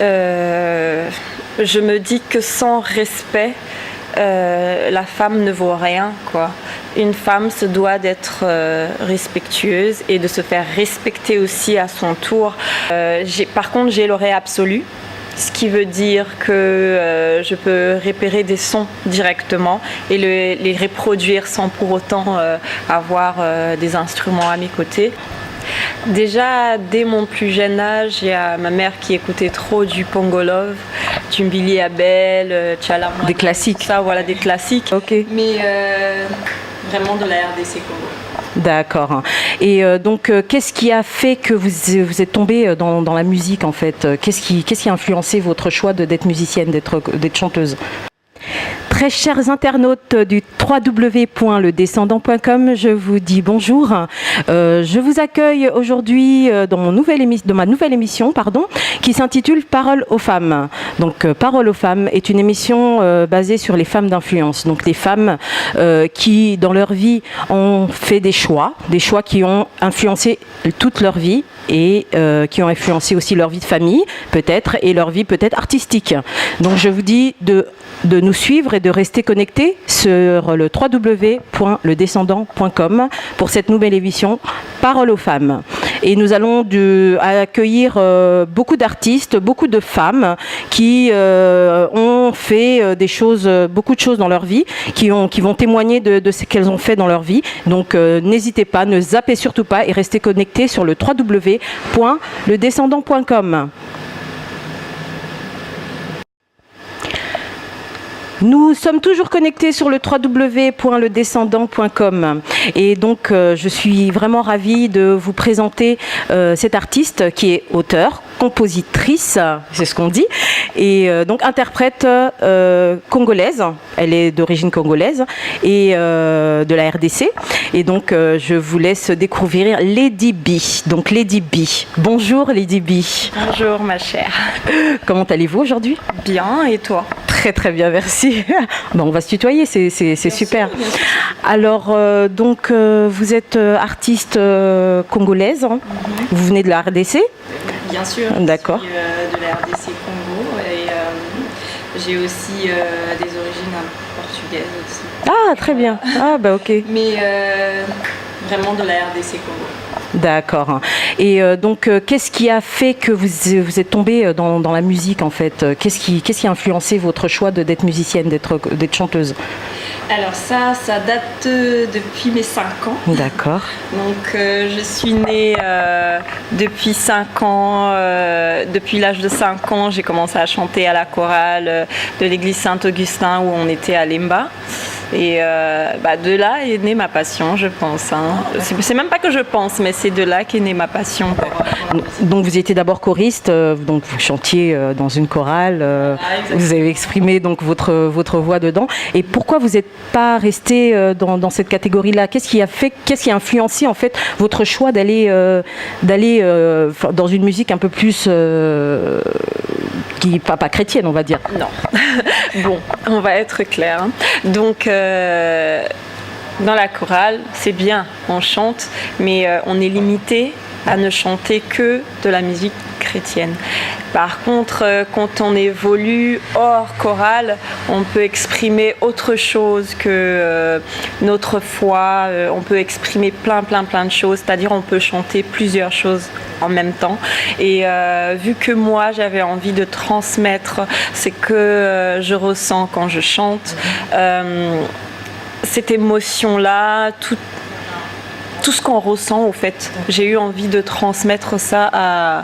Je me dis que sans respect, la femme ne vaut rien, quoi. Une femme se doit d'être respectueuse et de se faire respecter aussi à son tour. Par contre, j'ai l'oreille absolue, ce qui veut dire que je peux repérer des sons directement et les reproduire sans pour autant avoir des instruments à mes côtés. Déjà, dès mon plus jeune âge, il y a ma mère qui écoutait trop du Pongolov, du Mbili Abel, Tchalamwa. Des classiques. Ça, voilà, des classiques. Ok. Mais vraiment de la RDC Congo. D'accord. Et donc, qu'est-ce qui a fait que vous êtes tombée dans la musique, en fait? Qu'est-ce qui a influencé votre choix d'être musicienne, d'être chanteuse? Très chers internautes du www.ledescendant.com, je vous dis bonjour. Je vous accueille aujourd'hui dans ma nouvelle émission, qui s'intitule Parole aux femmes. Donc, Parole aux femmes est une émission basée sur les femmes d'influence. Donc, les femmes qui, dans leur vie, ont fait des choix qui ont influencé toute leur vie et qui ont influencé aussi leur vie de famille, peut-être, et leur vie peut-être artistique. Donc, je vous dis de nous suivre et de rester connectés sur le www.ledescendant.com pour cette nouvelle émission Parole aux femmes. Et nous allons accueillir beaucoup d'artistes, beaucoup de femmes qui ont fait beaucoup de choses dans leur vie, qui vont témoigner de ce qu'elles ont fait dans leur vie. Donc n'hésitez pas, ne zappez surtout pas et restez connectés sur le www.ledescendant.com. Nous sommes toujours connectés sur le www.ledescendant.com et donc je suis vraiment ravie de vous présenter cette artiste qui est auteure, compositrice, c'est ce qu'on dit, et donc interprète congolaise. Elle est d'origine congolaise et de la RDC. Et donc je vous laisse découvrir Lady B. Donc Lady B. Bonjour Lady B. Bonjour ma chère. Comment allez-vous aujourd'hui? Bien, et toi? Très très bien, merci. Bon, on va se tutoyer, c'est super. Sûr, bien sûr. Alors, donc, vous êtes artiste congolaise, vous venez de la RDC? Bien sûr, d'accord. Je suis de la RDC Congo et j'ai aussi des origines portugaises aussi. Ah, très bien. Ah, bah ok. Mais vraiment de la RDC Congo. D'accord. Et donc, qu'est-ce qui a fait que vous êtes tombée dans la musique, en fait? Qu'est-ce qui a influencé votre choix d'être musicienne, d'être chanteuse? Alors ça date depuis mes 5 ans. D'accord. Donc je suis née depuis 5 ans. Depuis l'âge de 5 ans, j'ai commencé à chanter à la chorale de l'église Saint-Augustin où on était à Lemba. Et de là est née ma passion, je pense. C'est même pas que je pense, mais c'est de là qu'est née ma passion. Donc vous étiez d'abord choriste, donc vous chantiez dans une chorale, vous avez exprimé donc votre voix dedans. Et pourquoi vous n'êtes pas resté dans cette catégorie-là? Qu'est-ce qui a influencé en fait votre choix d'aller dans une musique un peu plus qui pas chrétienne, on va dire? Non. Bon, on va être clair. Donc, dans la chorale, c'est bien, on chante, mais on est limité à ne chanter que de la musique chrétienne. Par contre, quand on évolue hors chorale, on peut exprimer autre chose que notre foi, on peut exprimer plein de choses, c'est-à-dire on peut chanter plusieurs choses en même temps. Et vu que moi, j'avais envie de transmettre ce que je ressens quand je chante, cette émotion-là, tout ce qu'on ressent, au fait, j'ai eu envie de transmettre ça à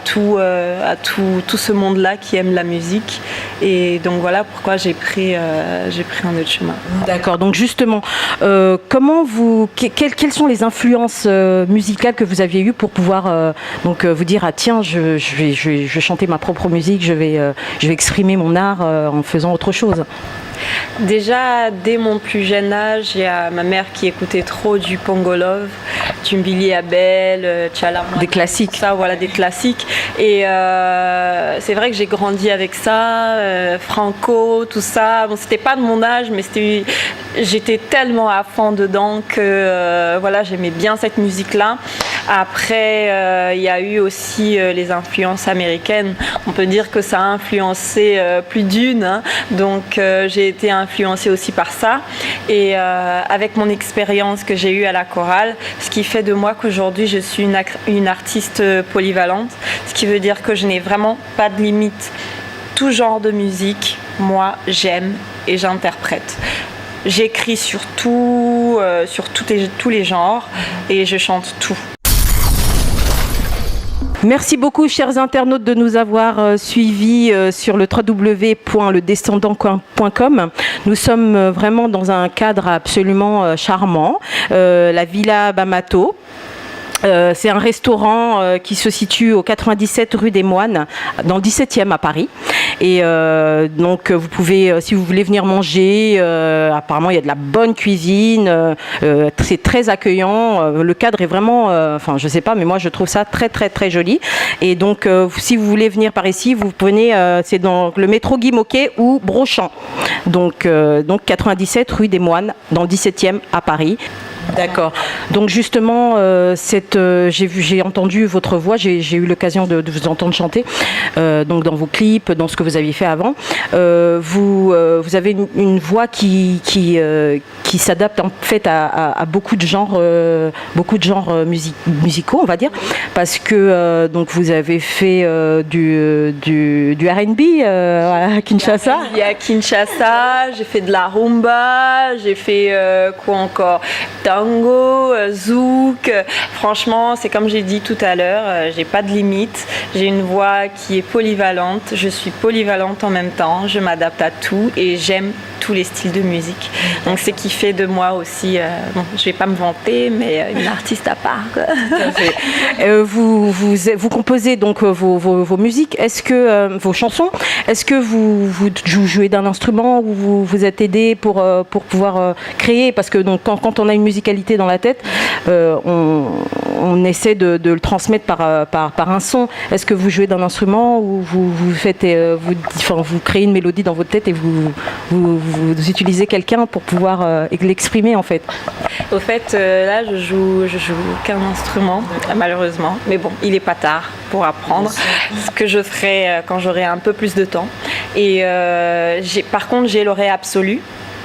tout ce monde-là qui aime la musique. Et donc voilà pourquoi j'ai pris un autre chemin. D'accord. Donc justement, quelles sont les influences musicales que vous aviez eues pour pouvoir vous dire tiens, je vais chanter ma propre musique, je vais exprimer mon art en faisant autre chose? Déjà, dès mon plus jeune âge, il y a ma mère qui écoutait trop du Pongolov, du Mbili Abel, Tchalamwa. Des classiques. Ça, voilà, des classiques. Et c'est vrai que j'ai grandi avec ça, Franco, tout ça. Bon, c'était pas de mon âge, mais j'étais tellement à fond dedans que j'aimais bien cette musique-là. Après, il y a eu aussi les influences américaines. On peut dire que ça a influencé plus d'une, hein. Donc j'ai été influencée aussi par ça. Et avec mon expérience que j'ai eue à la chorale, ce qui fait de moi qu'aujourd'hui je suis une artiste polyvalente, ce qui veut dire que je n'ai vraiment pas de limite. Tout genre de musique, moi j'aime et j'interprète. J'écris sur tout, tous les genres et je chante tout. Merci beaucoup, chers internautes, de nous avoir suivis sur le www.ledescendant.com. Nous sommes vraiment dans un cadre absolument charmant, la Villa Bamato. C'est un restaurant qui se situe au 97 rue des Moines, dans le 17e à Paris. Et donc vous pouvez, si vous voulez venir manger, apparemment il y a de la bonne cuisine, c'est très accueillant. Le cadre est vraiment, enfin je sais pas, mais moi je trouve ça très très très joli. Et donc si vous voulez venir par ici, vous venez, c'est dans le métro Guy Môquet ou Brochant. Donc 97 rue des Moines, dans le 17e à Paris. D'accord. Donc justement, j'ai entendu votre voix, j'ai eu l'occasion de vous entendre chanter, donc dans vos clips, dans ce que vous aviez fait avant. Vous avez une voix qui s'adapte en fait à beaucoup de genres musicaux, on va dire, parce que donc vous avez fait du R&B à Kinshasa. À Kinshasa, j'ai fait de la rumba, j'ai fait quoi encore? Tango, zouk, franchement c'est comme j'ai dit tout à l'heure, j'ai pas de limite, j'ai une voix qui est polyvalente, je suis polyvalente en même temps, je m'adapte à tout et j'aime tous les styles de musique. Donc c'est ce qui fait de moi aussi, bon, je vais pas me vanter, mais une artiste à part. Vous composez donc vos musiques, est-ce que vos chansons, est-ce que vous jouez d'un instrument ou vous êtes aidé pour pouvoir créer, parce que donc quand on a une musicalité dans la tête, on essaie de le transmettre par un son. Est-ce que vous jouez d'un instrument ou vous créez une mélodie dans votre tête et vous utilisez quelqu'un pour pouvoir l'exprimer en fait? Au fait, là je joue qu'un instrument, malheureusement, mais bon, il est pas tard pour apprendre, ce que je ferai quand j'aurai un peu plus de temps. Et par contre j'ai l'oreille absolue.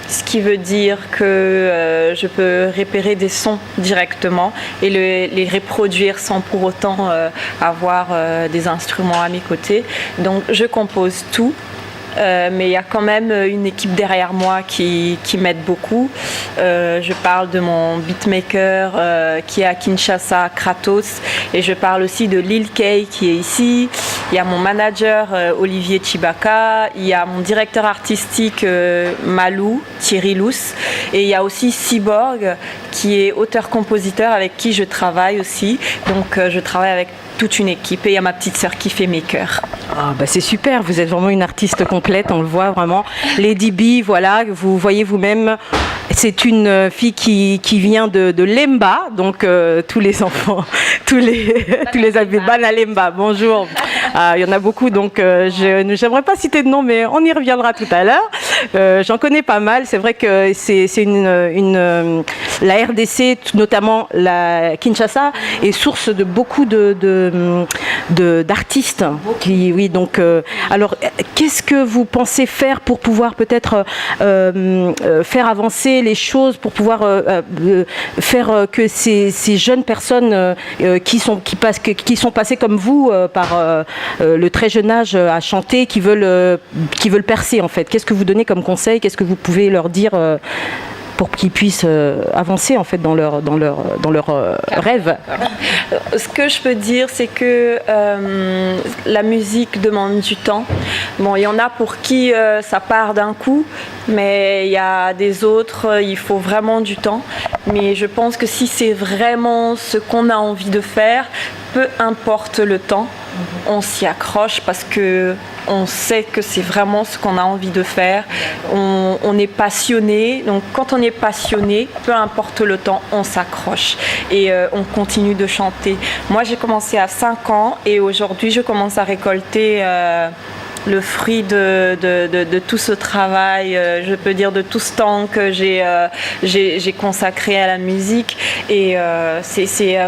Ce qui veut dire que je peux repérer des sons directement et les reproduire sans pour autant avoir des instruments à mes côtés. Donc je compose tout. Mais il y a quand même une équipe derrière moi qui m'aide beaucoup. Je parle de mon beatmaker qui est à Kinshasa, Kratos, et je parle aussi de Lil Kay qui est ici. Il y a mon manager Olivier Chibaka, il y a mon directeur artistique Malou, Thierry Luce, et il y a aussi Cyborg qui est auteur-compositeur avec qui je travaille aussi. Donc je travaille avec toute une équipe et il y a ma petite sœur qui fait mes chœurs. Ah bah c'est super, vous êtes vraiment une artiste complète, on le voit vraiment. Lady B, voilà, vous voyez vous-même, c'est une fille qui vient de Lemba, donc tous les enfants, tous les habitants, Banalemba, bonjour. Il y en a beaucoup, donc j'aimerais pas citer de nom, mais on y reviendra tout à l'heure. J'en connais pas mal, c'est vrai que c'est la RDC, notamment la Kinshasa, est source de beaucoup d'artistes. Oui, donc, alors, qu'est-ce que vous pensez faire pour pouvoir peut-être faire avancer les choses, pour pouvoir faire que ces jeunes personnes qui sont passées comme vous par le très jeune âge à chanter, qui veulent percer en fait? Qu'est-ce que vous donnez comme conseil? Qu'est-ce que vous pouvez leur dire pour qu'ils puissent avancer en fait dans leur rêve? Ce que je peux dire, c'est que la musique demande du temps. Bon, il y en a pour qui ça part d'un coup, mais il y a des autres, il faut vraiment du temps. Mais je pense que si c'est vraiment ce qu'on a envie de faire, peu importe le temps, on s'y accroche parce que on sait que c'est vraiment ce qu'on a envie de faire. On est passionné, donc quand on est passionné, peu importe le temps, on s'accroche et on continue de chanter. Moi, j'ai commencé à 5 ans et aujourd'hui, je commence à récolter le fruit de tout ce travail, je peux dire de tout ce temps que j'ai consacré à la musique. Et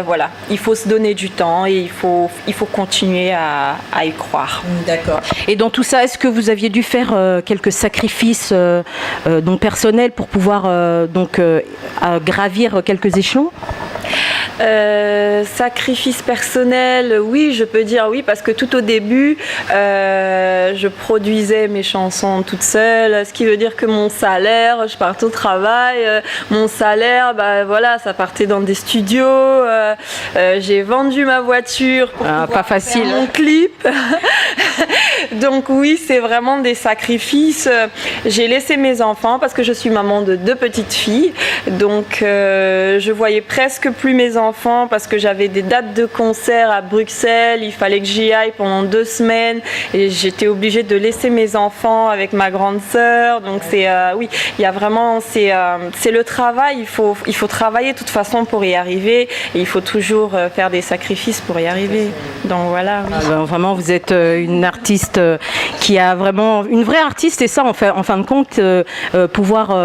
voilà, il faut se donner du temps et il faut continuer à y croire. D'accord. Et dans tout ça, est-ce que vous aviez dû faire quelques sacrifices donc personnels pour pouvoir gravir quelques échelons? Sacrifice personnel, oui, je peux dire oui, parce que tout au début, je produisais mes chansons toute seule, ce qui veut dire que mon salaire, je partais au travail, mon salaire, voilà, ça partait dans des studios, j'ai vendu ma voiture pour pas facile. Faire mon clip. Donc oui, c'est vraiment des sacrifices. J'ai laissé mes enfants parce que je suis maman de 2 petites filles, donc je voyais presque plus mes enfants parce que j'avais des dates de concert à Bruxelles, il fallait que j'y aille pendant 2 semaines et j'étais obligée de laisser mes enfants avec ma grande sœur. Donc oui, il y a vraiment, c'est le travail, il faut travailler de toute façon pour y arriver et il faut toujours faire des sacrifices pour y arriver. Donc voilà. Oui. Vraiment, vous êtes une artiste qui a vraiment, une vraie artiste, et ça en fin de compte, pouvoir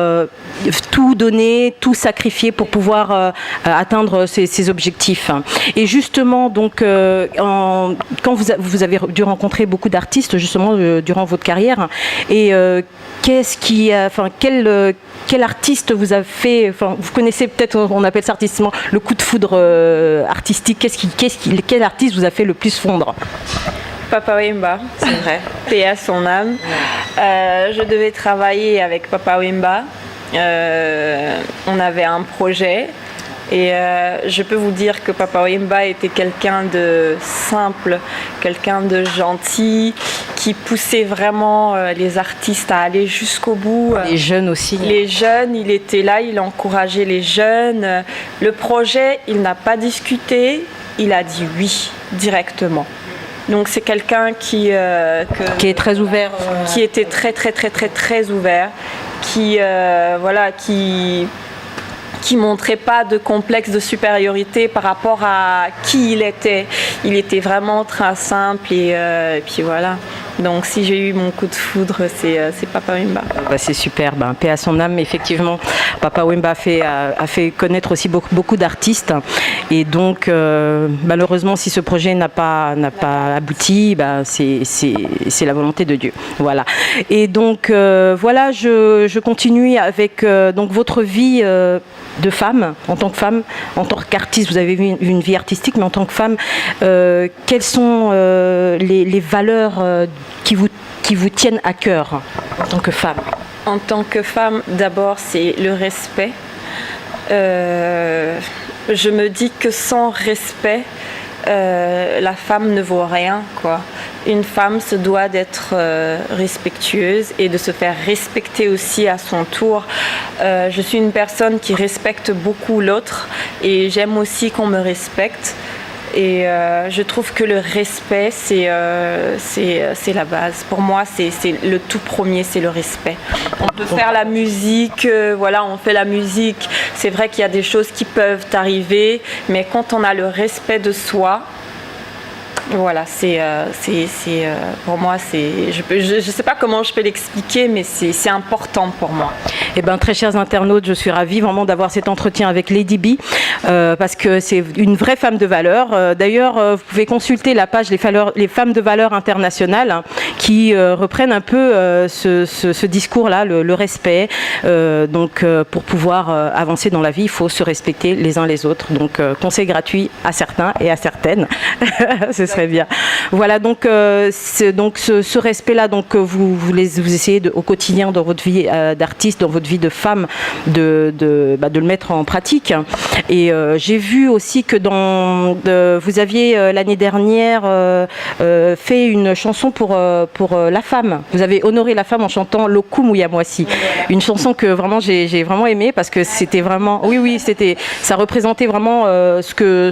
tout donner, tout sacrifier pour pouvoir atteindre ses objectifs. Et justement, donc, quand vous avez dû rencontrer beaucoup d'artistes justement durant votre carrière, et quel artiste vous a fait, vous connaissez peut-être, on appelle ça artistiquement le coup de foudre artistique. Quel artiste vous a fait le plus fondre? Papa Wemba, c'est vrai. Paix à son âme. Je devais travailler avec Papa Wemba. On avait un projet et je peux vous dire que Papa Wemba était quelqu'un de simple, quelqu'un de gentil, qui poussait vraiment les artistes à aller jusqu'au bout. Les jeunes aussi. Les jeunes, il était là, il encourageait les jeunes. Le projet, il n'a pas discuté, il a dit oui directement. Donc c'est quelqu'un qui est très ouvert, qui était très ouvert, qui montrait pas de complexe de supériorité par rapport à qui il était. Il était vraiment très simple et puis voilà. Donc si j'ai eu mon coup de foudre, c'est Papa Wemba. C'est super, paix à son âme, effectivement. Papa Wemba a fait connaître aussi beaucoup d'artistes. Et donc, malheureusement, si ce projet n'a pas abouti, c'est la volonté de Dieu. Voilà. Et donc, voilà, je continue avec donc, votre vie de femme, en tant qu'artiste. Vous avez eu une vie artistique, mais en tant que femme, quelles sont les valeurs qui vous tiennent à cœur en tant que femme? En tant que femme, d'abord, c'est le respect. Je me dis que sans respect, la femme ne vaut rien, quoi. Une femme se doit d'être respectueuse et de se faire respecter aussi à son tour. Je suis une personne qui respecte beaucoup l'autre et j'aime aussi qu'on me respecte. Et je trouve que le respect, c'est la base. Pour moi, c'est le tout premier, c'est le respect. On peut faire la musique, voilà, on fait la musique. C'est vrai qu'il y a des choses qui peuvent arriver, mais quand on a le respect de soi, voilà, pour moi, je sais pas comment je peux l'expliquer, mais c'est important pour moi. Eh bien, très chers internautes, je suis ravie vraiment d'avoir cet entretien avec Lady B, parce que c'est une vraie femme de valeur. D'ailleurs, vous pouvez consulter la page Les Femmes de Valeur Internationales, hein, qui reprennent un peu ce discours-là, le respect. Donc, pour pouvoir avancer dans la vie, il faut se respecter les uns les autres. Donc, conseil gratuit à certains et à certaines. Ce serait bien. Voilà, donc, ce respect-là, donc, vous essayez au quotidien dans votre vie d'artiste, dans votre vie de femme, de le mettre en pratique. Et j'ai vu aussi que vous aviez l'année dernière fait une chanson pour la femme. Vous avez honoré la femme en chantant Lokum Yamwasi. Une chanson que vraiment j'ai vraiment aimée parce que c'était vraiment, ça représentait vraiment ce que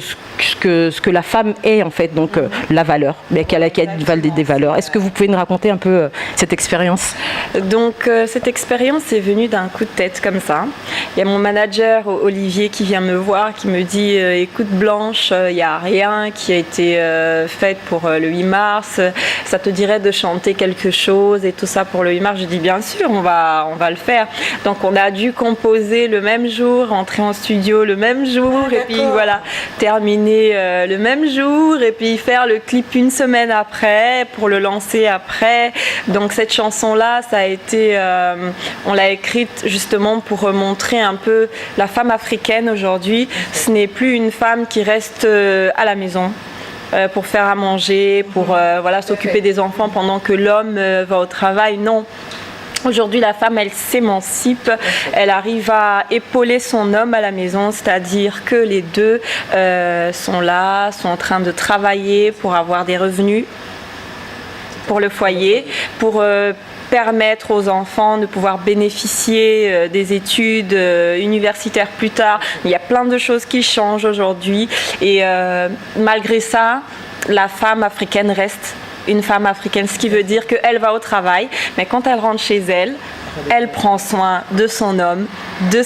la femme est en fait. Donc la valeur, mais qu'elle a des valeurs. Est-ce que vous pouvez nous raconter un peu cette expérience? Donc cette expérience est venue d'un coup de tête comme ça. Il y a mon manager Olivier qui vient me voir, qui me dit écoute Blanche, il n'y a rien qui a été fait pour le 8 mars, ça te dirait de chanter quelque chose et tout ça pour le 8 mars? Je dis bien sûr, on va le faire. Donc on a dû composer le même jour, entrer en studio le même jour et puis voilà, terminer le même jour et puis faire le clip une semaine après pour le lancer après. Donc cette chanson-là, ça a été, on l'a écrite justement pour montrer un peu la femme africaine aujourd'hui. Ce n'est plus une femme qui reste à la maison pour faire à manger, pour voilà, s'occuper des enfants pendant que l'homme va au travail. Non. Aujourd'hui, la femme, elle s'émancipe, elle arrive à épauler son homme à la maison, c'est-à-dire que les deux sont là, sont en train de travailler pour avoir des revenus pour le foyer, pour permettre aux enfants de pouvoir bénéficier des études universitaires plus tard. Il y a plein de choses qui changent aujourd'hui et malgré ça, la femme africaine reste une femme africaine, ce qui veut dire qu'elle va au travail, mais quand elle rentre chez elle, elle prend soin de son homme, de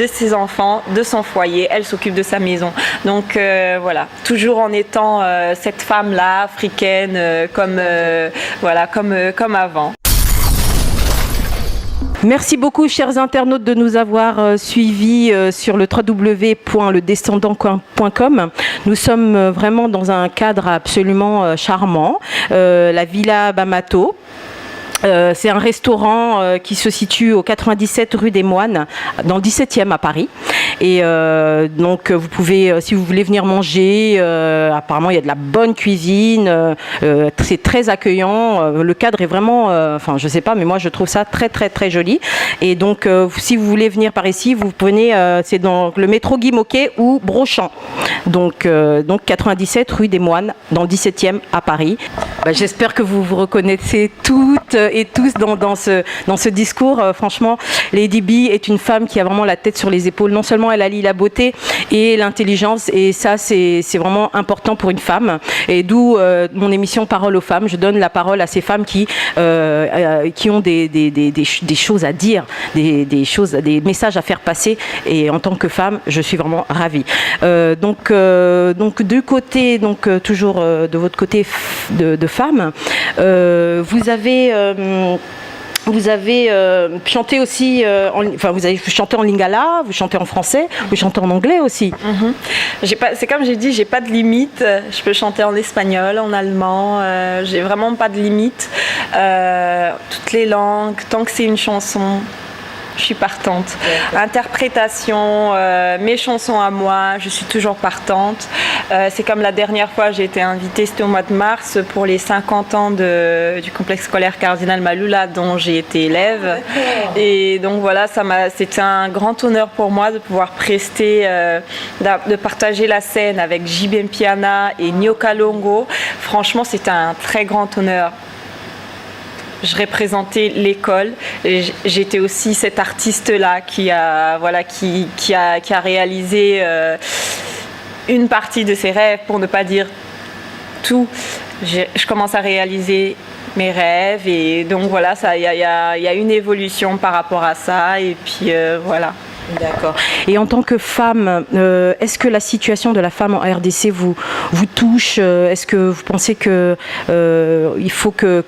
ses enfants, de son foyer, elle s'occupe de sa maison. Donc voilà, toujours en étant cette femme-là, africaine, comme avant. Merci beaucoup, chers internautes, de nous avoir suivis sur le www.ledescendant.com. Nous sommes vraiment dans un cadre absolument charmant, la Villa Bamato. C'est un restaurant qui se situe au 97 rue des Moines, dans le 17e à Paris. Et donc vous pouvez, si vous voulez venir manger, apparemment il y a de la bonne cuisine, c'est très accueillant, le cadre est vraiment, enfin je sais pas, mais moi je trouve ça très très très joli. Et donc si vous voulez venir par ici, vous venez, c'est dans le métro Guy Môquet ou Brochant. Donc 97 rue des Moines, dans le 17e à Paris. J'espère que vous vous reconnaissez toutes et tous dans ce discours. Franchement, Lady B est une femme qui a vraiment la tête sur les épaules. Non seulement elle allie la beauté et l'intelligence, et ça c'est vraiment important pour une femme. Et d'où mon émission Parole aux femmes. Je donne la parole à ces femmes qui ont des choses à dire, des messages à faire passer. Et en tant que femme, je suis vraiment ravie. Donc du côté, toujours de votre côté de femme, vous avez chanté aussi, vous avez chanté en lingala, vous chantez en français, vous chantez en anglais aussi. C'est comme j'ai dit, j'ai pas de limite. Je peux chanter en espagnol, en allemand. J'ai vraiment pas de limite. Toutes les langues, tant que c'est une chanson. Je suis partante. Interprétation, mes chansons à moi, je suis toujours partante. C'est comme la dernière fois, j'ai été invitée, c'était au mois de mars, pour les 50 ans du complexe scolaire Cardinal Malula, dont j'ai été élève. Et donc voilà, c'était un grand honneur pour moi de pouvoir prester, de partager la scène avec JB Mpiana et Nyoka Longo. Franchement, c'était un très grand honneur. Je représentais l'école. J'étais aussi cette artiste-là qui a réalisé une partie de ses rêves, pour ne pas dire tout. Je commence à réaliser mes rêves et donc voilà, il y a une évolution par rapport à ça et puis voilà. D'accord. Et en tant que femme, est-ce que la situation de la femme en RDC vous touche? Est-ce que vous pensez que il faut que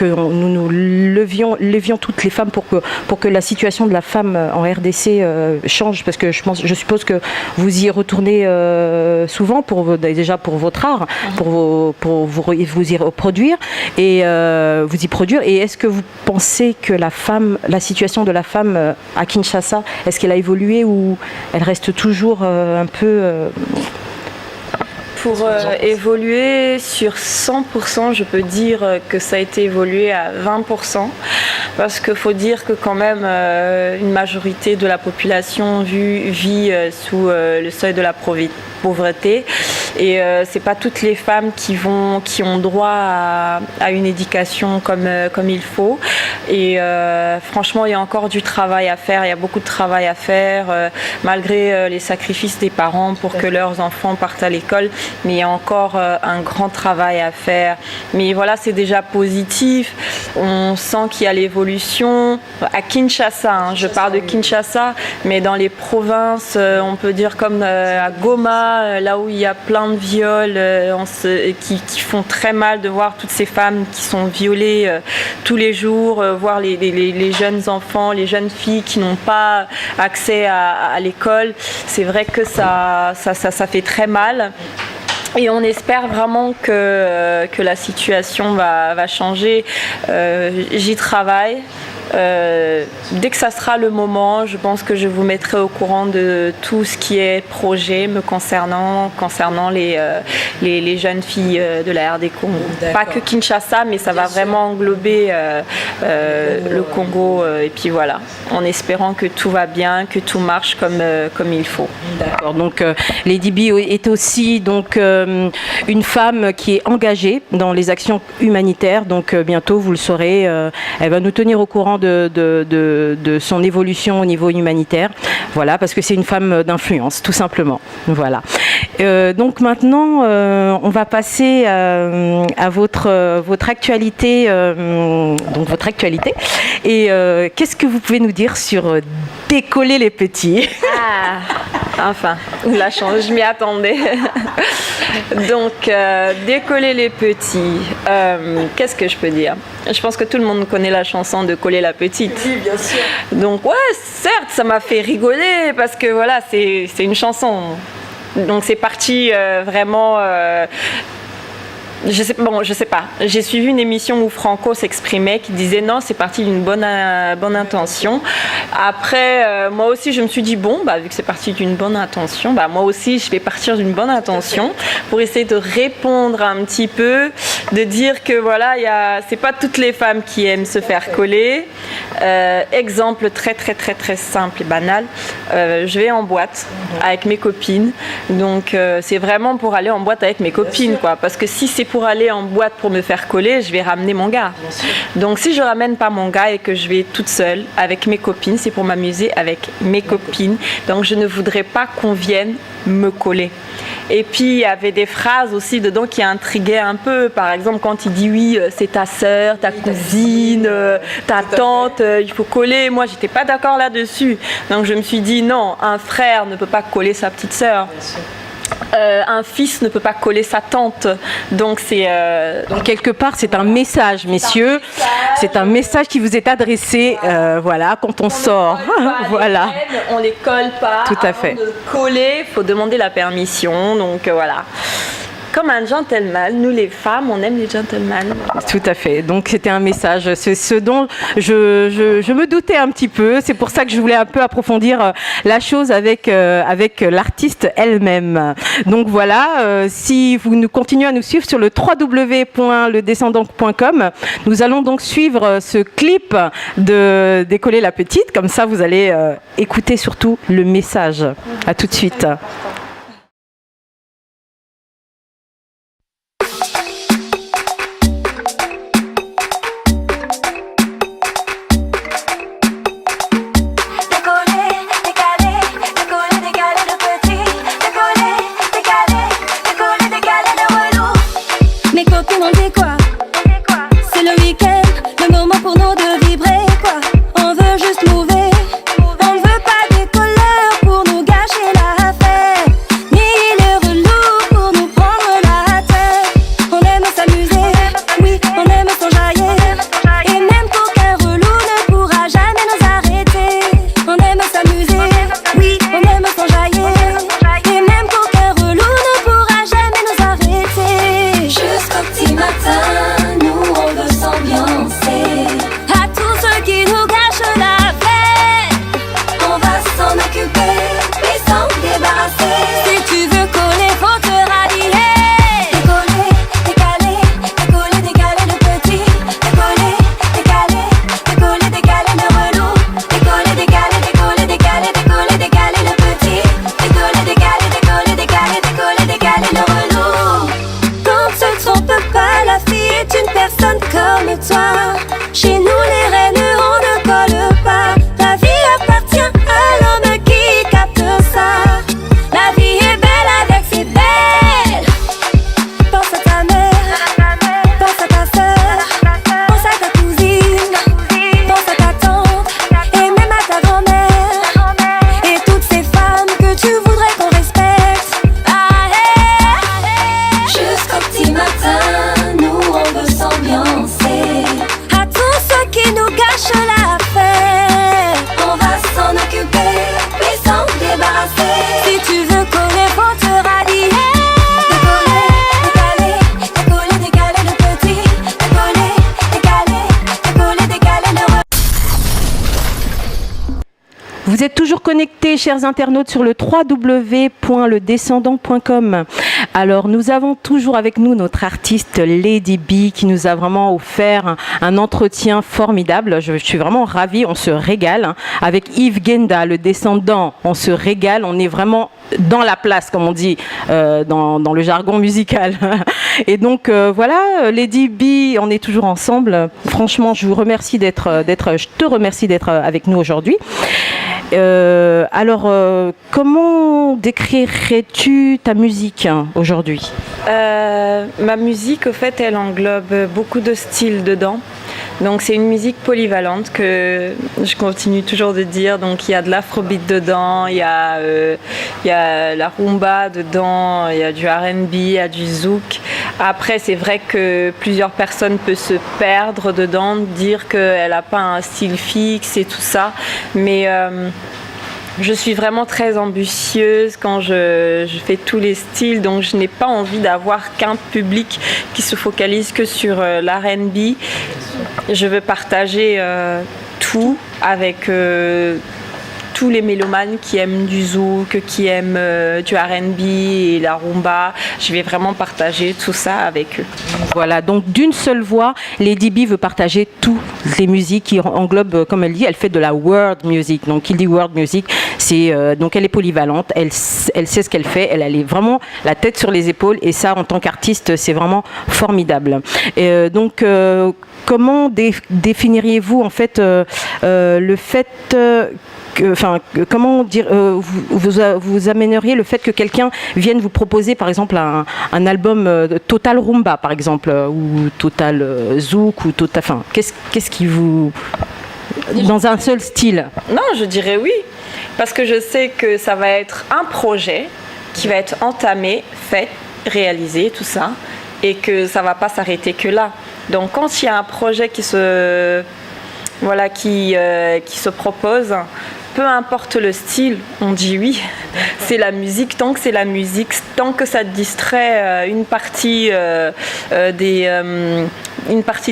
nous levions toutes les femmes pour que la situation de la femme en RDC change? Parce que je suppose que vous y retournez souvent déjà pour votre art, pour vous y reproduire et vous y produire. Et est-ce que vous pensez que la situation de la femme à Kinshasa, est-ce qu'elle a évolué ou elle reste toujours un peu... Pour évoluer sur 100%, je peux dire que ça a été évolué à 20%, parce qu'il faut dire que quand même une majorité de la population vit sous le seuil de la pauvreté. et c'est pas toutes les femmes qui ont droit à une éducation comme il faut. Et franchement, il y a encore du travail à faire. Il y a beaucoup de travail à faire, malgré les sacrifices des parents pour que leurs enfants partent à l'école. Mais il y a encore un grand travail à faire. Mais voilà, c'est déjà positif. On sent qu'il y a l'évolution. À Kinshasa, hein, je parle de Kinshasa, mais dans les provinces, on peut dire comme à Goma, là où il y a plein de viols qui font très mal de voir toutes ces femmes qui sont violées tous les jours, voir les jeunes enfants, les jeunes filles qui n'ont pas accès à l'école. C'est vrai que ça fait très mal. Et on espère vraiment que la situation va changer. J'y travaille. Dès que ça sera le moment, je pense que je vous mettrai au courant de tout ce qui est projet me concernant les jeunes filles de la RD Congo. Pas que Kinshasa, mais ça va vraiment englober le Congo. Et puis voilà, en espérant que tout va bien, que tout marche comme il faut. D'accord. Donc Lady B est aussi donc une femme qui est engagée dans les actions humanitaires. Donc bientôt, vous le saurez, elle va nous tenir au courant de son évolution au niveau humanitaire. Voilà, parce que c'est une femme d'influence, tout simplement. Voilà. Donc maintenant, on va passer à votre actualité. Donc votre actualité. Et qu'est-ce que vous pouvez nous dire sur décoller les petits? Enfin, la chance, je m'y attendais. Donc, décoller les petits, qu'est-ce que je peux dire? Je pense que tout le monde connaît la chanson de Coller la petite. Oui, bien sûr. Donc, ouais, certes, ça m'a fait rigoler parce que voilà, c'est une chanson. Donc, c'est parti vraiment... Je sais pas. J'ai suivi une émission où Franco s'exprimait, qui disait non, c'est parti d'une bonne intention. Après, moi aussi, je me suis dit bon, vu que c'est parti d'une bonne intention, moi aussi, je vais partir d'une bonne intention pour essayer de répondre un petit peu, de dire que voilà, c'est pas toutes les femmes qui aiment se faire coller. Exemple très très très très simple et banal. Je vais en boîte avec mes copines, donc c'est vraiment pour aller en boîte avec mes copines, quoi. Parce que si c'est pour aller en boîte pour me faire coller, je vais ramener mon gars. Donc si je ramène pas mon gars et que je vais toute seule avec mes copines, c'est pour m'amuser avec mes copines. Donc je ne voudrais pas qu'on vienne me coller. Et puis il y avait des phrases aussi dedans qui intriguaient un peu. Par exemple, quand il dit oui, c'est ta sœur, ta cousine, ta tante, il faut coller. Moi, j'étais pas d'accord là-dessus. Donc je me suis dit non, un frère ne peut pas coller sa petite sœur. Un fils ne peut pas coller sa tante. Donc c'est donc quelque part c'est un message, messieurs. C'est un message qui vous est adressé. Voilà, quand on sort. Voilà. On les colle pas. Tout à fait. Avant de coller, faut demander la permission. Donc voilà. Comme un gentleman, nous les femmes, on aime les gentlemen. Tout à fait. Donc c'était un message. C'est ce dont je me doutais un petit peu. C'est pour ça que je voulais un peu approfondir la chose avec l'artiste elle-même. Donc voilà. Si vous nous continuez à nous suivre sur le www.ledescendant.com, nous allons donc suivre ce clip de Décoller la petite. Comme ça, vous allez écouter surtout le message. À tout de suite. On veut pas des colleurs pour nous gâcher la fête. Vous êtes toujours connectés, chers internautes, sur le www.ledescendant.com. Alors, nous avons toujours avec nous notre artiste Lady B qui nous a vraiment offert un entretien formidable. Je suis vraiment ravie, on se régale. Avec Yves Genda, le descendant, on se régale. On est vraiment dans la place, comme on dit dans le jargon musical. Et donc, voilà, Lady B, on est toujours ensemble. Franchement, je te remercie d'être avec nous aujourd'hui. Alors, comment décrirais-tu ta musique aujourd'hui ? Ma musique, au fait, elle englobe beaucoup de styles dedans. Donc c'est une musique polyvalente que je continue toujours de dire. Donc il y a de l'afrobeat dedans, il y a la rumba dedans, il y a du R&B, il y a du zouk. Après c'est vrai que plusieurs personnes peuvent se perdre dedans, dire qu'elle n'a pas un style fixe et tout ça. Mais je suis vraiment très ambitieuse quand je fais tous les styles, donc je n'ai pas envie d'avoir qu'un public qui se focalise que sur l'R&B. Je veux partager tout avec tous les mélomanes qui aiment du zouk, qui aiment du R&B et la rumba. Je vais vraiment partager tout ça avec eux. Voilà, donc d'une seule voix, Lady B veut partager toutes les musiques qui englobent, comme elle dit, elle fait de la world music. Donc il dit world music, donc elle est polyvalente, elle sait ce qu'elle fait, elle est vraiment la tête sur les épaules et ça, en tant qu'artiste, c'est vraiment formidable. Donc comment définiriez-vous en fait le fait comment dire, vous amèneriez le fait que quelqu'un vienne vous proposer par exemple un album Total Rumba par exemple ou Total Zouk ou Total, enfin qu'est-ce qui vous, dans un seul style? Non, je dirais oui, parce que je sais que ça va être un projet qui va être entamé, fait, réalisé, tout ça, et que ça va pas s'arrêter que là. Donc quand il y a un projet qui se propose, peu importe le style, on dit oui. C'est la musique, tant que c'est la musique, tant que ça distrait une partie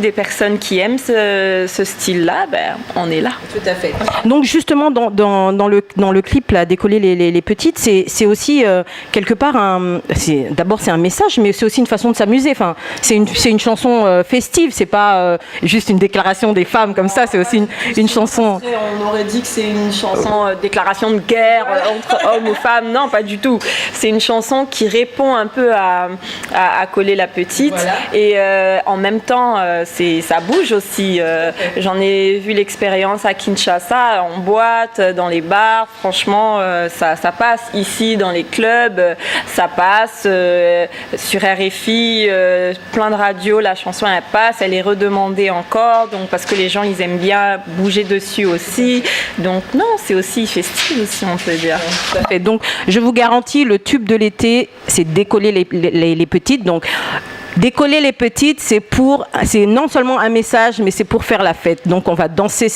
des personnes qui aiment ce style-là, on est là. Tout à fait. Donc justement, dans le clip là, Décoller les petites, c'est aussi quelque part d'abord c'est un message, mais c'est aussi une façon de s'amuser. Enfin, c'est une chanson festive, c'est pas juste une déclaration des femmes comme ça, c'est aussi une chanson. On aurait dit que c'est une chanson déclaration de guerre entre hommes ou femmes. Non, pas du tout. C'est une chanson qui répond un peu à Coller la petite. Voilà. Et en même temps, ça bouge aussi. J'en ai vu l'expérience à Kinshasa, en boîte, dans les bars. Franchement, ça passe. Ici, dans les clubs, ça passe. Sur RFI, plein de radios, la chanson, elle passe. Elle est redemandée encore. Donc, parce que les gens, ils aiment bien bouger dessus aussi. Donc, non, c'est aussi festif aussi, on peut dire. Et donc, je vous garantis, le tube de l'été, c'est Décoller les petites. Donc, Décoller les petites, c'est non seulement un message, mais c'est pour faire la fête. Donc, on va danser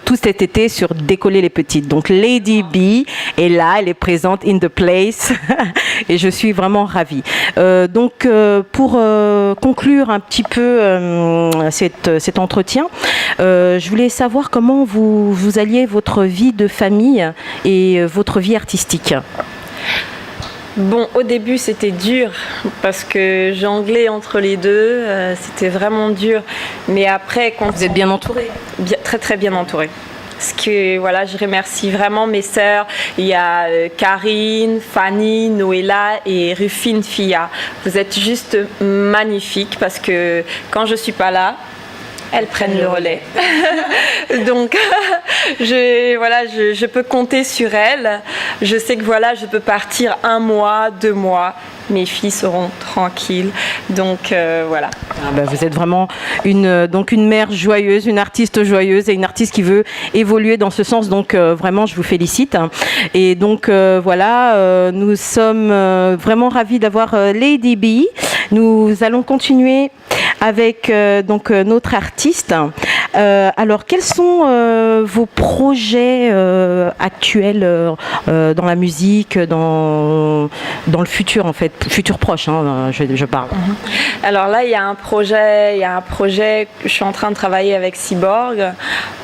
tout cet été sur Décoller les petites. Donc, Lady B est là, elle est présente in the place. Et je suis vraiment ravie. Donc, pour conclure un petit peu cet entretien, je voulais savoir comment vous alliez votre vie de famille et votre vie artistique. Bon, au début, c'était dur parce que jonglais entre les deux, c'était vraiment dur. Mais après, quand vous êtes bien entourée, très très bien entourée. Parce que voilà, je remercie vraiment mes sœurs. Il y a Karine, Fanny, Noëlla et Rufine Fia. Vous êtes juste magnifiques parce que quand je suis pas là, elles prennent le relais. Donc, je peux compter sur elles. Je sais que je peux partir 1 mois, 2 mois. Mes filles seront tranquilles. Donc, voilà. Vous êtes vraiment une mère joyeuse, une artiste joyeuse et une artiste qui veut évoluer dans ce sens. Donc, vraiment, je vous félicite. Et donc, nous sommes vraiment ravis d'avoir Lady B. Nous allons continuer avec donc notre artiste. Alors, quels sont vos projets actuels dans la musique, dans le futur en fait, futur proche, hein, je parle. Alors là, il y a un projet. Je suis en train de travailler avec Cyborg.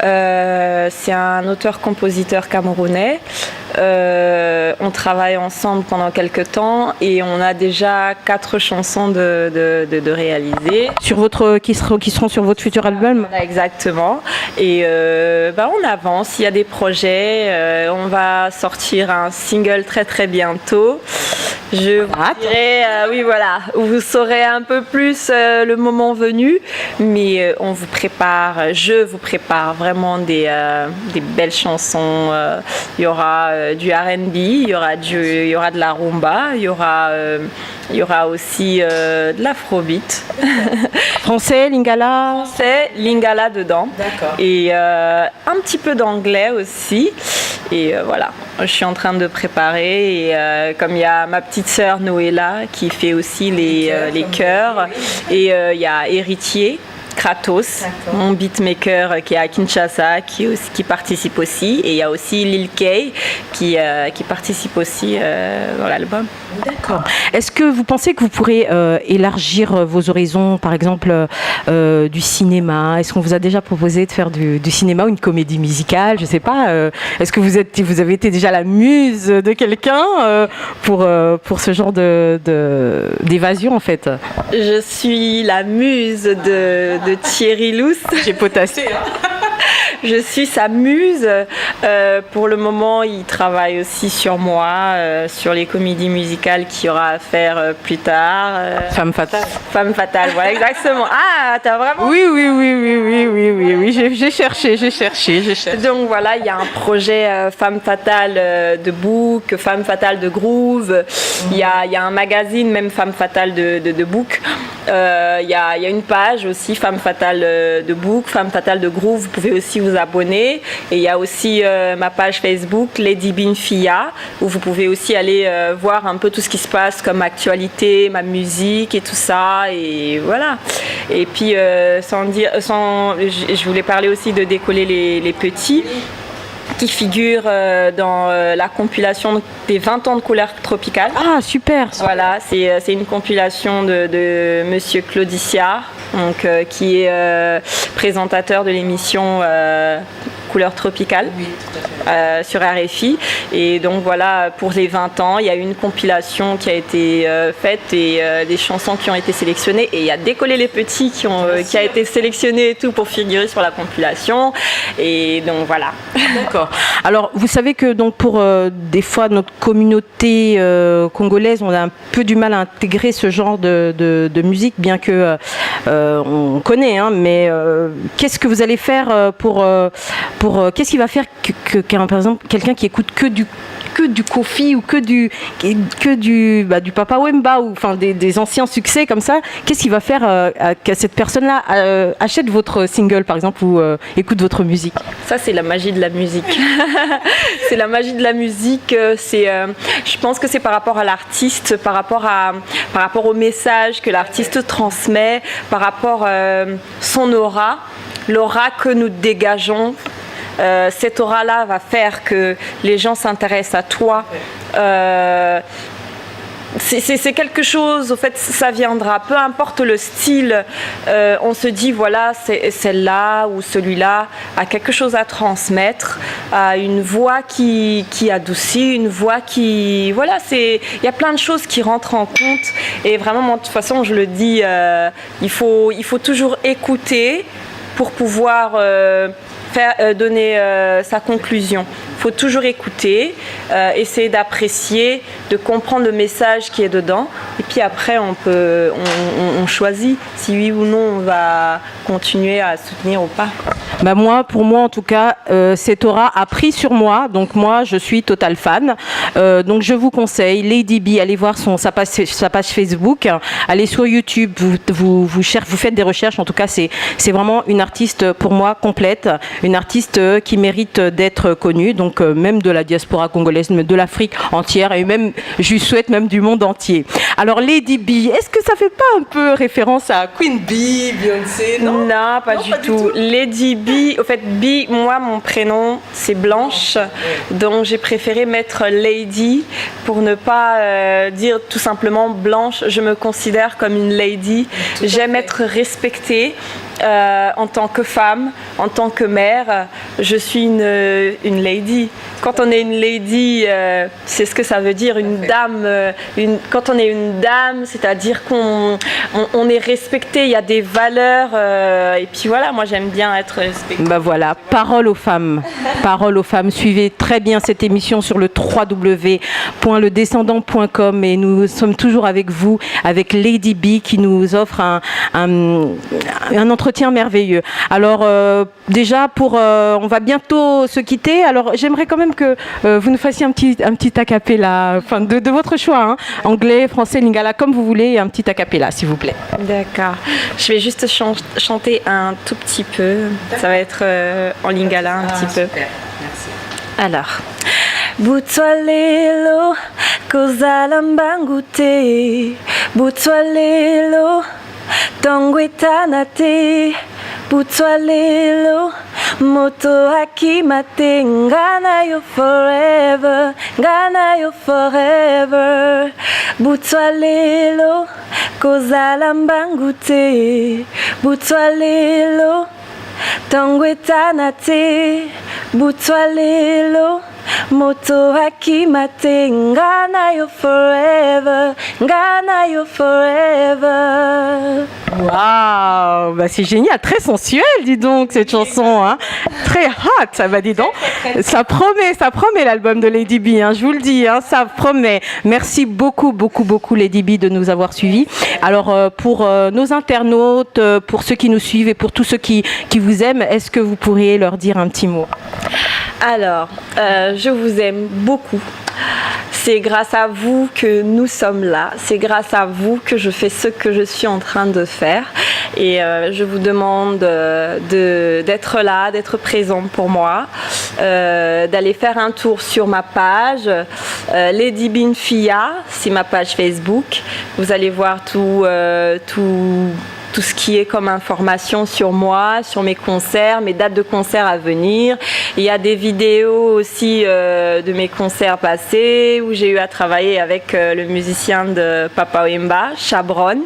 C'est un auteur-compositeur camerounais. On travaille ensemble pendant quelques temps et on a déjà 4 chansons de réaliser. Qui seront sur votre futur album. Voilà, exactement. Et on avance, il y a des projets. On va sortir un single très très bientôt. Je vous dirai, oui voilà, vous saurez un peu plus le moment venu, mais je vous prépare vraiment des belles chansons. Il y aura du R&B, il y aura de la rumba, il y aura aussi de l'afrobeat. Français, lingala. Français, lingala dedans. D'accord. Et un petit peu d'anglais aussi. Et voilà, je suis en train de préparer. Et comme il y a ma petite sœur Noëlla qui fait aussi les chœurs, et il y a Héritier Kratos, mon beatmaker qui est à Kinshasa, qui participe aussi. Et il y a aussi Lil Kay qui participe aussi dans l'album. D'accord. Est-ce que vous pensez que vous pourrez élargir vos horizons, par exemple du cinéma? Est-ce qu'on vous a déjà proposé de faire du cinéma ou une comédie musicale? Je ne sais pas. Est-ce que vous avez été déjà la muse de quelqu'un pour ce genre d'évasion en fait? Je suis la muse de Thierry Luce. J'ai potassé. Je suis sa muse. Pour le moment, il travaille aussi sur moi, sur les comédies musicales qu'il y aura à faire plus tard. Femme fatale. Femme fatale, voilà, exactement. Ah, t'as vraiment... Oui, j'ai cherché. Donc voilà, il y a un projet Femme fatale de book, Femme fatale de groove. Il y a un magazine, même Femme fatale de book. Il y a une page aussi, Femme fatale de book, Femme fatale de groove. Vous pouvez aussi vous abonner. Et il y a aussi ma page Facebook, Lady Binfia, où vous pouvez aussi aller voir un peu tout ce qui se passe comme actualité, ma musique et tout ça. Et voilà. Et puis, je voulais parler aussi de Décoller les petits, qui figure dans la compilation des 20 ans de couleurs tropicales. Ah, super! Voilà, c'est une compilation de Monsieur Claudicia, donc, qui est présentateur de l'émission Couleurs tropicales, oui, sur RFI. Et donc voilà, pour les 20 ans, il y a une compilation qui a été faite et des chansons qui ont été sélectionnées. Et il y a Décoller les petits qui a été sélectionné et tout pour figurer sur la compilation. Et donc voilà. D'accord. Alors, vous savez que donc pour des fois notre communauté congolaise, on a un peu du mal à intégrer ce genre de musique, bien que on connaît, hein, mais qu'est-ce que vous allez faire pour qu'est-ce qui va faire par exemple quelqu'un qui écoute que du Kofi ou que du Papa Wemba ou enfin des anciens succès comme ça, qu'est-ce qui va faire que cette personne-là achète votre single par exemple ou écoute votre musique? Ça, c'est la magie de la musique. C'est la magie de la musique. Je pense que c'est par rapport à l'artiste, par rapport au message que l'artiste transmet, par rapport à son aura, l'aura que nous dégageons. Cette aura-là va faire que les gens s'intéressent à toi. C'est quelque chose, au fait, ça viendra. Peu importe le style, on se dit, voilà, celle-là ou celui-là a quelque chose à transmettre, a une voix qui adoucit, une voix qui... Voilà, il y a plein de choses qui rentrent en compte. Et vraiment, moi, de toute façon, je le dis, il faut toujours écouter pour pouvoir... donner sa conclusion. Il faut toujours écouter, essayer d'apprécier, de comprendre le message qui est dedans. Et puis après, on choisit si oui ou non on va continuer à soutenir ou pas. Pour moi en tout cas, cette aura a pris sur moi. Donc moi, je suis total fan. Donc je vous conseille Lady B, allez voir sa page Facebook, allez sur YouTube, vous faites des recherches. En tout cas, c'est vraiment une artiste pour moi complète, une artiste qui mérite d'être connue, donc même de la diaspora congolaise, mais de l'Afrique entière, et même, je lui souhaite même du monde entier. Alors Lady B, est-ce que ça fait pas un peu référence à Queen B, Beyoncé? Non, pas du tout. Lady B, au fait, B, moi, mon prénom, c'est Blanche, donc j'ai préféré mettre Lady pour ne pas dire tout simplement Blanche. Je me considère comme une lady. J'aime être respectée. En tant que femme, en tant que mère, je suis une lady. Quand on est une lady, c'est ce que ça veut dire, une dame. Quand on est une dame, c'est-à-dire qu'on est respecté, il y a des valeurs. Et puis voilà, moi j'aime bien être respectée. Bah voilà, parole aux femmes. Parole aux femmes. Suivez très bien cette émission sur le www.ledescendant.com et nous sommes toujours avec vous, avec Lady B qui nous offre un entretien merveilleux. Alors déjà on va bientôt se quitter. Alors j'aimerais quand même que vous nous fassiez un petit a cappella, enfin de votre choix, hein. Anglais, français, lingala, comme vous voulez, un petit a cappella s'il vous plaît. D'accord. Je vais juste chanter un tout petit peu. Ça va être en lingala un petit peu. Super. Merci. Alors. Butwa lelo kozala mbangu te, butwa lelo tongwetana te, butwa lelo moto akima te, ngana yo forever, ngana yo forever. Butwa lelo kozala mbangu te, butwa lelo tongwetana te, butwa lelo moto hakimate, ngana yo forever, ngana yo forever. Waouh, bah c'est génial, très sensuel, dis donc cette chanson, hein. Très hot, ça va, dis donc. Ça promet l'album de Lady B, hein, je vous le dis, hein, ça promet. Merci beaucoup Lady B de nous avoir suivis. Alors pour nos internautes, pour ceux qui nous suivent et pour tous ceux qui vous aiment, est-ce que vous pourriez leur dire un petit mot? Alors, je vous aime beaucoup. C'est grâce à vous que nous sommes là. C'est grâce à vous que je fais ce que je suis en train de faire. Et je vous demande d'être là, d'être présent pour moi, d'aller faire un tour sur ma page. Lady Binfia, c'est ma page Facebook. Vous allez voir tout ce qui est comme information sur moi, sur mes concerts, mes dates de concerts à venir. Il y a des vidéos aussi de mes concerts passés où j'ai eu à travailler avec le musicien de Papa Wemba, Chabron.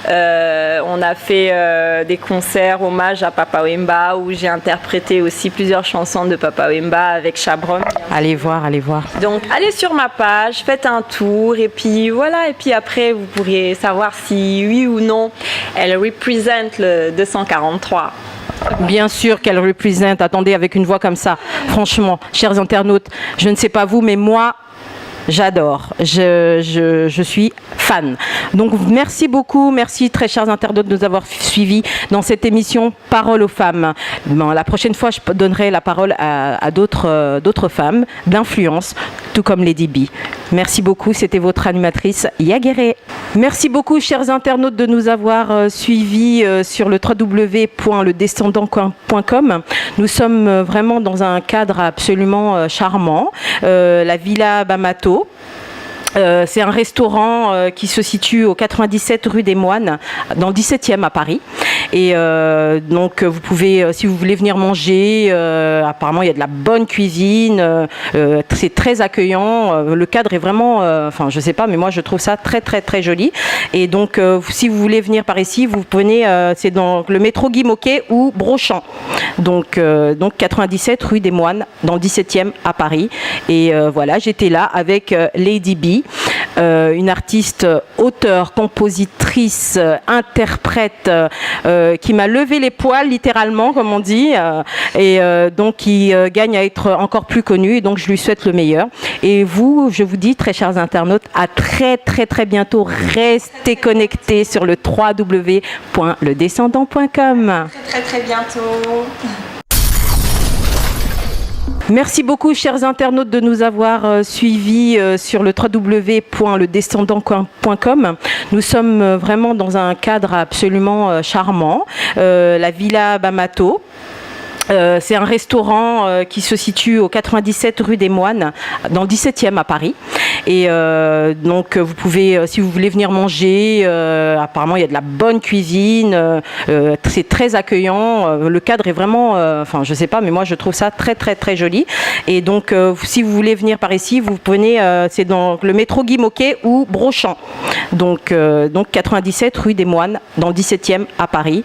On a fait des concerts hommage à Papa Wemba où j'ai interprété aussi plusieurs chansons de Papa Wemba avec Chabron. Allez voir. Donc allez sur ma page, faites un tour et puis voilà. Et puis après vous pourriez savoir si oui ou non elle représente le 243. Bien sûr qu'elle représente. Attendez, avec une voix comme ça, franchement, chers internautes, je ne sais pas vous, mais moi, j'adore. Je suis fan. Donc merci beaucoup, merci très chers internautes de nous avoir suivis dans cette émission Parole aux femmes. Bon, la prochaine fois, je donnerai la parole à d'autres femmes d'influence, tout comme Lady B. Merci beaucoup, c'était votre animatrice Yaguéré. Merci beaucoup chers internautes de nous avoir suivis sur le www.ledescendant.com. Nous sommes vraiment dans un cadre absolument charmant, la Villa Bamato. C'est un restaurant qui se situe au 97 rue des Moines, dans le 17e à Paris. Et donc vous pouvez, si vous voulez venir manger, apparemment il y a de la bonne cuisine, c'est très accueillant, le cadre est vraiment, enfin je sais pas, mais moi je trouve ça très très très joli. Et donc si vous voulez venir par ici, vous venez, c'est dans le métro Guy Môquet ou Brochant. Donc 97 rue des Moines, dans le 17e à Paris. Et voilà, j'étais là avec Lady B. Une artiste, auteure, compositrice, interprète qui m'a levé les poils littéralement comme on dit et donc qui gagne à être encore plus connue et donc je lui souhaite le meilleur. Et vous, je vous dis très chers internautes, à très très très bientôt. Restez connectés sur le www.ledescendant.com. Très très bientôt. Merci beaucoup, chers internautes, de nous avoir suivis sur le www.ledescendant.com. Nous sommes vraiment dans un cadre absolument charmant, la Villa Bamato. C'est un restaurant qui se situe au 97 rue des Moines, dans le 17e à Paris. Et donc, vous pouvez, si vous voulez venir manger, apparemment, il y a de la bonne cuisine. C'est très accueillant. Le cadre est vraiment, enfin, je sais pas, mais moi, je trouve ça très, très, très joli. Et donc, si vous voulez venir par ici, vous venez, c'est dans le métro Guy Môquet ou Brochant. Donc 97 rue des Moines, dans le 17e à Paris.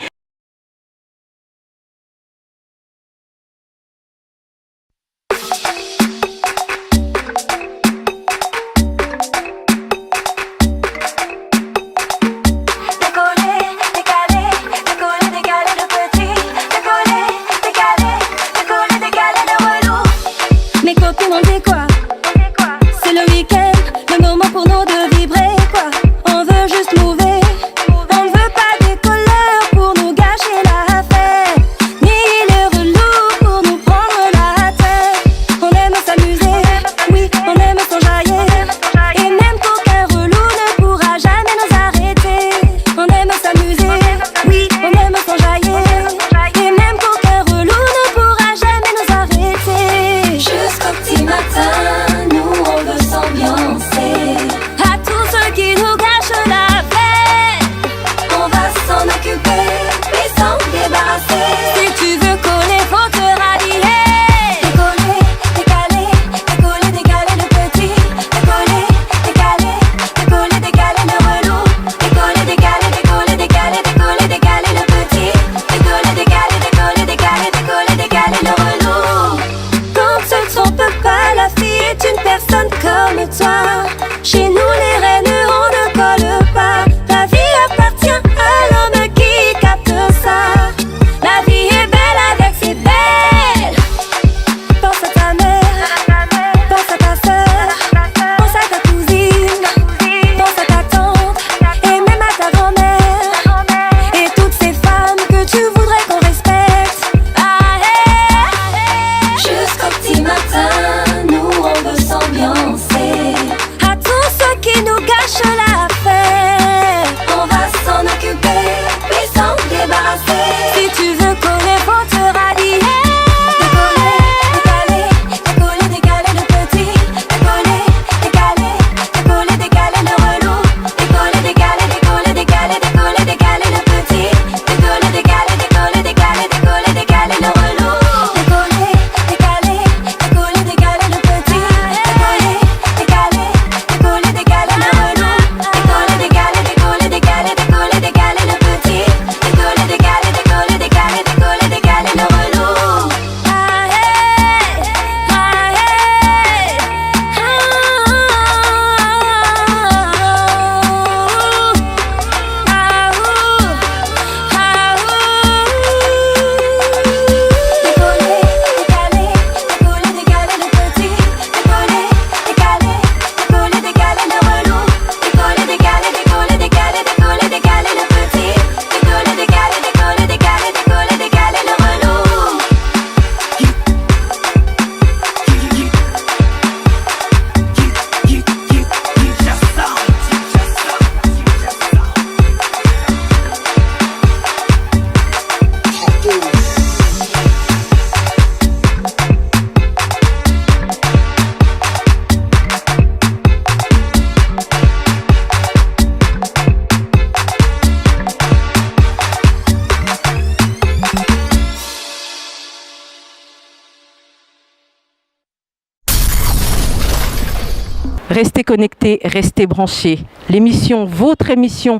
Restez connectés, restez branchés. L'émission, votre émission,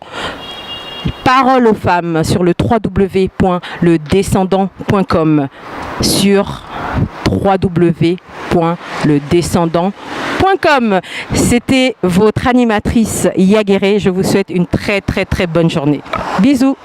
Parole aux femmes sur le www.ledescendant.com, sur www.ledescendant.com. C'était votre animatrice Yaguéré. Je vous souhaite une très très très bonne journée. Bisous.